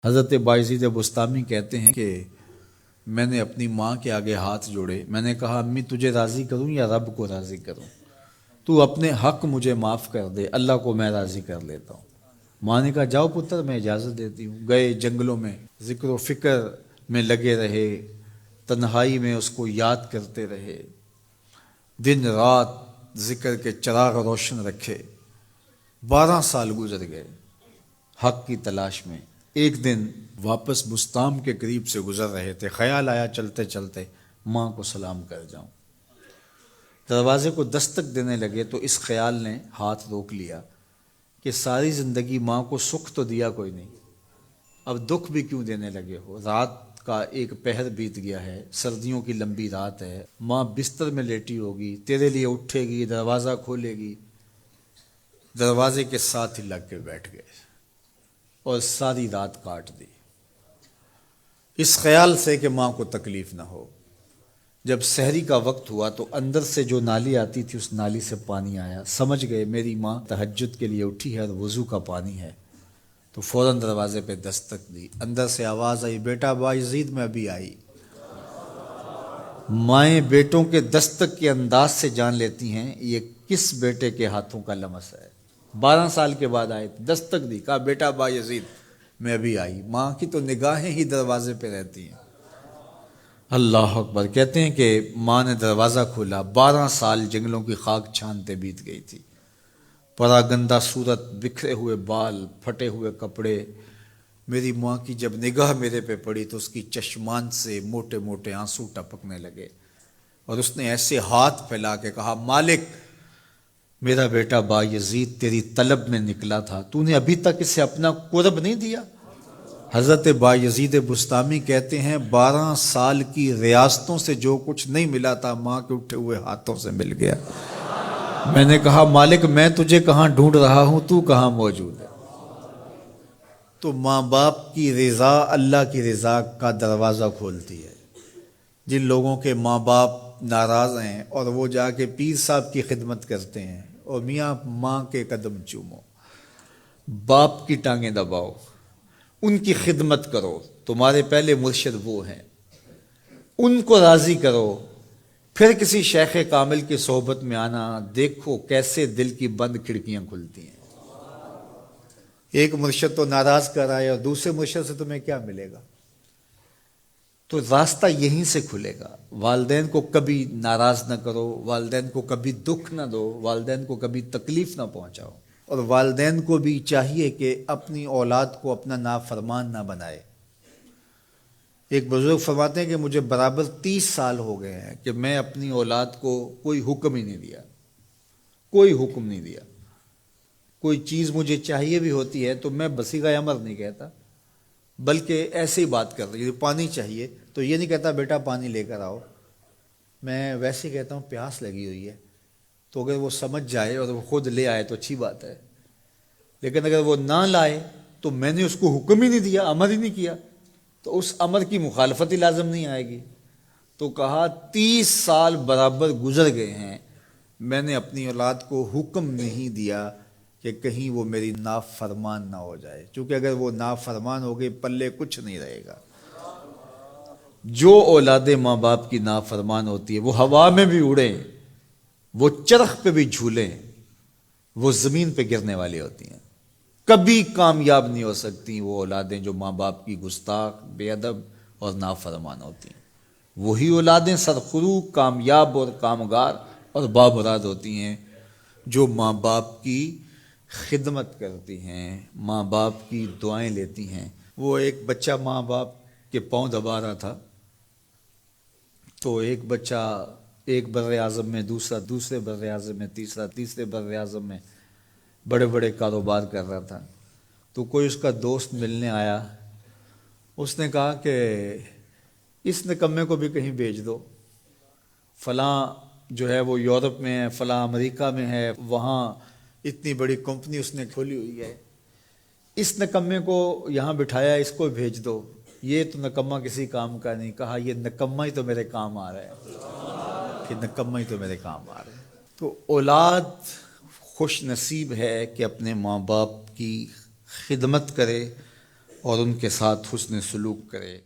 حضرت بایزید بستامی کہتے ہیں کہ میں نے اپنی ماں کے آگے ہاتھ جوڑے، میں نے کہا امی تجھے راضی کروں یا رب کو راضی کروں؟ تو اپنے حق مجھے معاف کر دے، اللہ کو میں راضی کر لیتا ہوں۔ ماں نے کہا جاؤ پتر میں اجازت دیتی ہوں۔ گئے جنگلوں میں ذکر و فکر میں لگے رہے، تنہائی میں اس کو یاد کرتے رہے، دن رات ذکر کے چراغ روشن رکھے۔ 12 سال گزر گئے حق کی تلاش میں۔ ایک دن واپس بستام کے قریب سے گزر رہے تھے، خیال آیا چلتے چلتے ماں کو سلام کر جاؤں۔ دروازے کو دستک دینے لگے تو اس خیال نے ہاتھ روک لیا کہ ساری زندگی ماں کو سکھ تو دیا کوئی نہیں، اب دکھ بھی کیوں دینے لگے ہو؟ رات کا ایک پہر بیت گیا ہے، سردیوں کی لمبی رات ہے، ماں بستر میں لیٹی ہوگی، تیرے لیے اٹھے گی، دروازہ کھولے گی۔ دروازے کے ساتھ ہی لگ کے بیٹھ گئے اور ساری رات کاٹ دی، اس خیال سے کہ ماں کو تکلیف نہ ہو۔ جب سحری کا وقت ہوا تو اندر سے جو نالی آتی تھی اس نالی سے پانی آیا، سمجھ گئے میری ماں تہجد کے لیے اٹھی ہے اور وضو کا پانی ہے، تو فوراً دروازے پہ دستک دی۔ اندر سے آواز آئی بیٹا بایزید میں ابھی آئی۔ مائیں بیٹوں کے دستک کے انداز سے جان لیتی ہیں یہ کس بیٹے کے ہاتھوں کا لمس ہے۔ 12 سال کے بعد آئے، دستک دی، کہا بیٹا بایزید میں ابھی آئی۔ ماں کی تو نگاہیں ہی دروازے پہ رہتی ہیں۔ اللہ اکبر۔ کہتے ہیں کہ ماں نے دروازہ کھولا، 12 سال جنگلوں کی خاک چھانتے بیت گئی تھی، پراگندہ صورت، بکھرے ہوئے بال، پھٹے ہوئے کپڑے۔ میری ماں کی جب نگاہ میرے پہ پڑی تو اس کی چشمان سے موٹے موٹے آنسو ٹپکنے لگے، اور اس نے ایسے ہاتھ پھیلا کے کہا مالک میرا بیٹا بایزید تیری طلب میں نکلا تھا، تو نے ابھی تک اسے اپنا قرب نہیں دیا۔ حضرت بایزید بستامی کہتے ہیں 12 سال کی ریاستوں سے جو کچھ نہیں ملا تھا ماں کے اٹھے ہوئے ہاتھوں سے مل گیا۔ میں نے کہا مالک میں تجھے کہاں ڈھونڈ رہا ہوں، تو کہاں موجود ہے؟ تو ماں باپ کی رضا اللہ کی رضا کا دروازہ کھولتی ہے۔ جن لوگوں کے ماں باپ ناراض ہیں اور وہ جا کے پیر صاحب کی خدمت کرتے ہیں، اور میاں ماں کے قدم چومو، باپ کی ٹانگیں دباؤ، ان کی خدمت کرو، تمہارے پہلے مرشد وہ ہیں، ان کو راضی کرو، پھر کسی شیخ کامل کی صحبت میں آنا، دیکھو کیسے دل کی بند کھڑکیاں کھلتی ہیں۔ ایک مرشد تو ناراض کر رہا ہے اور دوسرے مرشد سے تمہیں کیا ملے گا؟ تو راستہ یہیں سے کھلے گا۔ والدین کو کبھی ناراض نہ کرو، والدین کو کبھی دکھ نہ دو، والدین کو کبھی تکلیف نہ پہنچاؤ، اور والدین کو بھی چاہیے کہ اپنی اولاد کو اپنا نافرمان نہ بنائے۔ ایک بزرگ فرماتے ہیں کہ مجھے برابر 30 سال ہو گئے ہیں کہ میں اپنی اولاد کو کوئی حکم ہی نہیں دیا، کوئی حکم نہیں دیا۔ کوئی چیز مجھے چاہیے بھی ہوتی ہے تو میں بصیغہ امر نہیں کہتا، بلکہ ایسے ہی بات کر رہی ہے، پانی چاہیے تو یہ نہیں کہتا بیٹا پانی لے کر آؤ، میں ویسے ہی کہتا ہوں پیاس لگی ہوئی ہے، تو اگر وہ سمجھ جائے اور وہ خود لے آئے تو اچھی بات ہے، لیکن اگر وہ نہ لائے تو میں نے اس کو حکم ہی نہیں دیا، امر ہی نہیں کیا، تو اس امر کی مخالفت ہی لازم نہیں آئے گی۔ تو کہا 30 سال برابر گزر گئے ہیں، میں نے اپنی اولاد کو حکم نہیں دیا کہ کہیں وہ میری نافرمان نہ ہو جائے، چونکہ اگر وہ نافرمان ہو گئی پلے کچھ نہیں رہے گا۔ جو اولاد ماں باپ کی نافرمان ہوتی ہے وہ ہوا میں بھی اڑیں، وہ چرخ پہ بھی جھولیں، وہ زمین پہ گرنے والی ہوتی ہیں، کبھی کامیاب نہیں ہو سکتی وہ اولادیں جو ماں باپ کی گستاخ، بے ادب اور نافرمان ہوتی ہیں۔ وہی اولادیں سرخرو، کامیاب اور کامگار اور بامراد ہوتی ہیں جو ماں باپ کی خدمت کرتی ہیں، ماں باپ کی دعائیں لیتی ہیں۔ وہ ایک بچہ ماں باپ کے پاؤں دبا رہا تھا، تو ایک بچہ ایک بر اعظم میں، دوسرا دوسرے بر اعظم میں، تیسرا تیسرے بر اعظم میں بڑے بڑے کاروبار کر رہا تھا۔ تو کوئی اس کا دوست ملنے آیا، اس نے کہا کہ اس نکمے کو بھی کہیں بھیج دو، فلاں جو ہے وہ یورپ میں ہے، فلاں امریکہ میں ہے، وہاں اتنی بڑی کمپنی اس نے کھولی ہوئی ہے، اس نکمے کو یہاں بٹھایا، اس کو بھیج دو، یہ تو نکمہ کسی کام کا نہیں۔ کہا یہ نکمہ ہی تو میرے کام آ رہا ہے، کہ نکمہ ہی تو میرے کام آ رہا ہے۔ تو اولاد خوش نصیب ہے کہ اپنے ماں باپ کی خدمت کرے، اور ان کے ساتھ حسن سلوک کرے۔